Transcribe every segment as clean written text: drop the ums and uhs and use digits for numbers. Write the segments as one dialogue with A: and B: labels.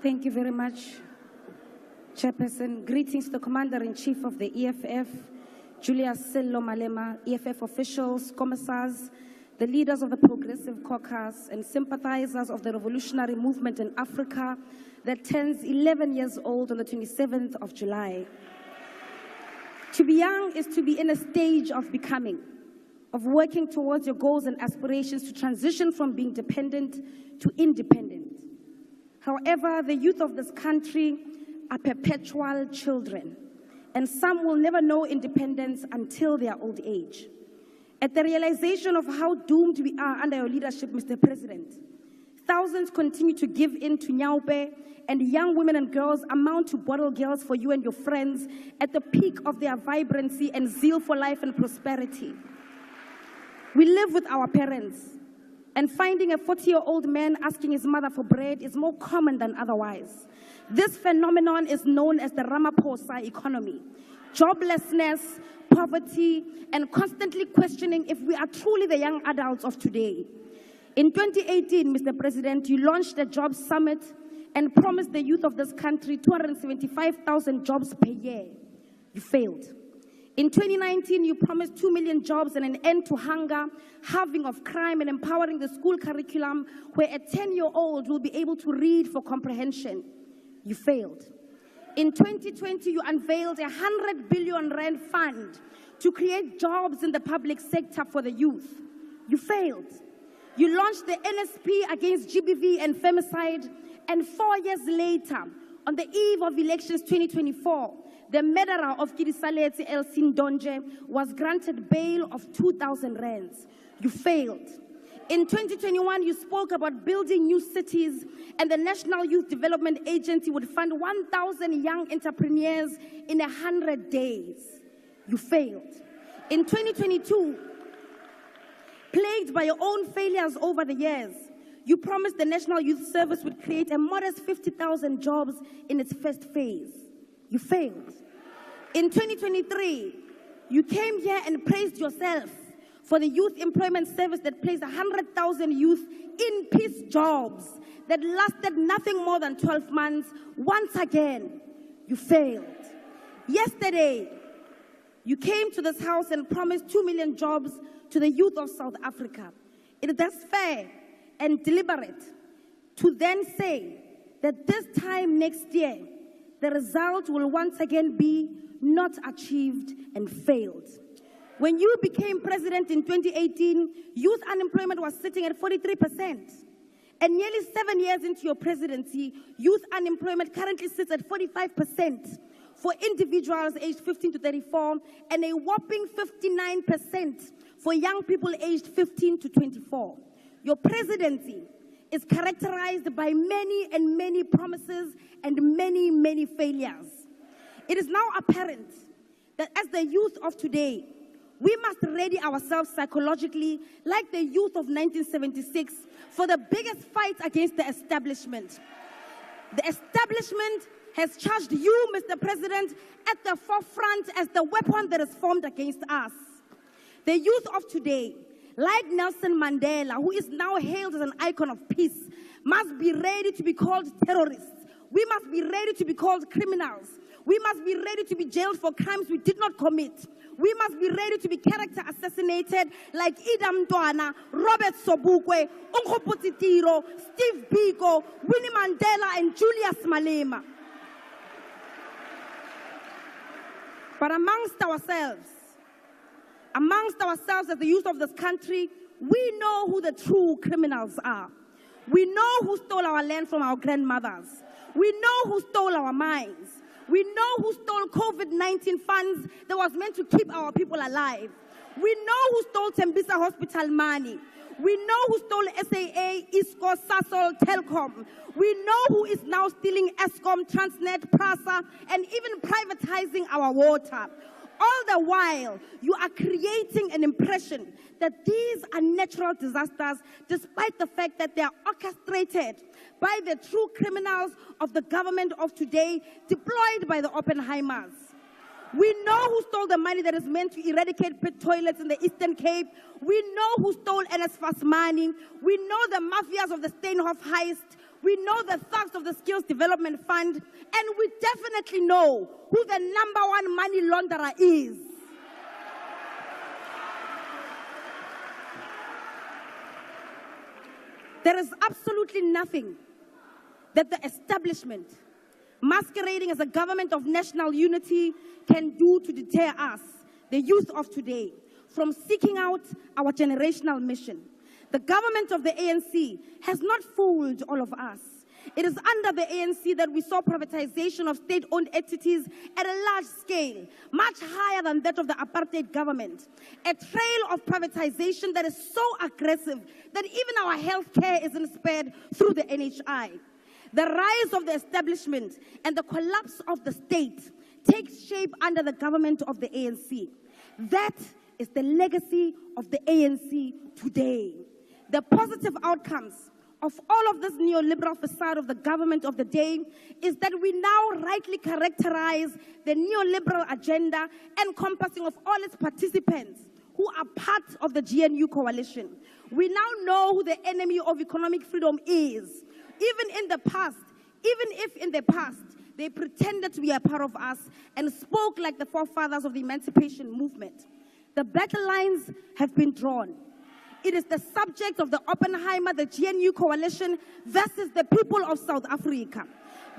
A: Thank you very much, Chairperson. Greetings to the Commander-in-Chief of the EFF, Julius Sello Malema, EFF officials, commissars, the leaders of the Progressive Caucus, and sympathizers of the revolutionary movement in Africa that turns 11 years old on the 27th of July. To be young is to be in a stage of becoming, of working towards your goals and aspirations to transition from being dependent to independent. However, the youth of this country are perpetual children, and some will never know independence until their old age. At the realization of how doomed we are under your leadership, Mr. President, thousands continue to give in to Nyaupe, and young women and girls amount to bottle girls for you and your friends at the peak of their vibrancy and zeal for life and prosperity. We live with our parents, and finding a 40-year-old man asking his mother for bread is more common than otherwise. This phenomenon is known as the Ramaphosa economy. Joblessness, poverty, and constantly questioning if we are truly the young adults of today. In 2018, Mr. President, you launched a jobs summit and promised the youth of this country 275,000 jobs per year. You failed. In 2019, you promised 2 million jobs and an end to hunger, halving of crime, and empowering the school curriculum where a 10-year-old will be able to read for comprehension. You failed. In 2020, you unveiled a 100 billion rand fund to create jobs in the public sector for the youth. You failed. You launched the NSP against GBV and femicide, and 4 years later, on the eve of elections 2024, the murderer of Kirisaleti Elsin Donje was granted bail of 2,000 rands. You failed. In 2021, you spoke about building new cities, and the National Youth Development Agency would fund 1,000 young entrepreneurs in 100 days. You failed. In 2022, plagued by your own failures over the years, you promised the National Youth Service would create a modest 50,000 jobs in its first phase. You failed. In 2023, you came here and praised yourself for the youth employment service that placed 100,000 youth in peace jobs that lasted nothing more than 12 months. Once again, you failed. Yesterday, you came to this house and promised 2 million jobs to the youth of South Africa. It is thus fair and deliberate to then say that this time next year, the result will once again be not achieved and failed. When you became president in 2018, youth unemployment was sitting at 43%. And nearly 7 years into your presidency, youth unemployment currently sits at 45% for individuals aged 15 to 34, and a whopping 59% for young people aged 15 to 24. Your presidency is characterized by many promises and many failures. It is now apparent that as the youth of today, we must ready ourselves psychologically like the youth of 1976 for the biggest fight against the establishment. The establishment has charged you, Mr. President, at the forefront as the weapon that is formed against us. The youth of today, like Nelson Mandela, who is now hailed as an icon of peace, must be ready to be called terrorists. We must be ready to be called criminals. We must be ready to be jailed for crimes we did not commit. We must be ready to be character assassinated like Idam Mntwana, Robert Sobukwe, Nkgopotshe Tiro, Steve Biko, Winnie Mandela, and Julius Malema. But amongst ourselves as the youth of this country, we know who the true criminals are. We know who stole our land from our grandmothers. We know who stole our mines. We know who stole COVID-19 funds that was meant to keep our people alive. We know who stole Tembisa Hospital money. We know who stole SAA, ISCO, Sasol, Telkom. We know who is now stealing Eskom, Transnet, PRASA, and even privatizing our water. All the while, you are creating an impression that these are natural disasters, despite the fact that they are orchestrated by the true criminals of the government of today, deployed by the Oppenheimers. We know who stole the money that is meant to eradicate pit toilets in the Eastern Cape. We know who stole NSFAS money. We know the mafias of the Steenhof heist. We know the thugs of the Skills Development Fund, and we definitely know who the #1 money launderer is. There is absolutely nothing that the establishment, masquerading as a government of national unity, can do to deter us, the youth of today, from seeking out our generational mission. The government of the ANC has not fooled all of us. It is under the ANC that we saw privatization of state-owned entities at a large scale, much higher than that of the apartheid government. A trail of privatization that is so aggressive that even our health care isn't spared through the NHI. The rise of the establishment and the collapse of the state takes shape under the government of the ANC. That is the legacy of the ANC today. The positive outcomes of all of this neoliberal facade of the government of the day is that we now rightly characterize the neoliberal agenda encompassing of all its participants who are part of the GNU coalition. We now know who the enemy of economic freedom is. Even if in the past they pretended to be a part of us and spoke like the forefathers of the emancipation movement. The battle lines have been drawn. It is the subject of the Oppenheimer, the GNU coalition versus the people of South Africa.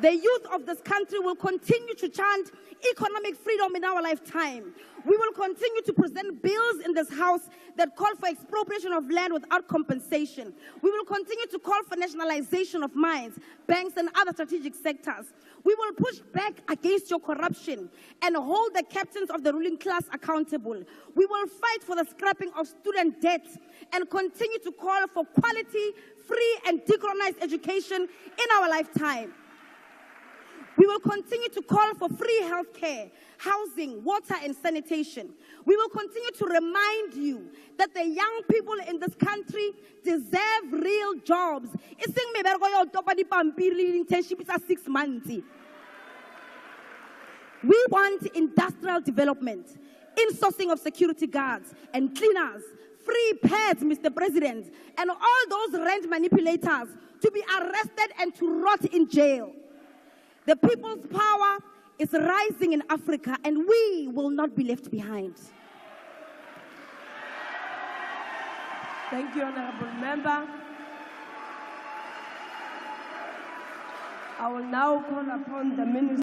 A: The youth of this country will continue to chant economic freedom in our lifetime. We will continue to present bills in this house that call for expropriation of land without compensation. We will continue to call for nationalization of mines, banks, and other strategic sectors. We will push back against your corruption and hold the captains of the ruling class accountable. We will fight for the scrapping of student debt and continue to call for quality, free, and decolonized education in our lifetime. We will continue to call for free health care, housing, water, and sanitation. We will continue to remind you that the young people in this country deserve real jobs. It's 6 months. We want industrial development, insourcing of security guards and cleaners, free pads, Mr. President, and all those rent manipulators to be arrested and to rot in jail. The people's power is rising in Africa, and we will not be left behind.
B: Thank you, Honorable Member. I will now call upon the Minister.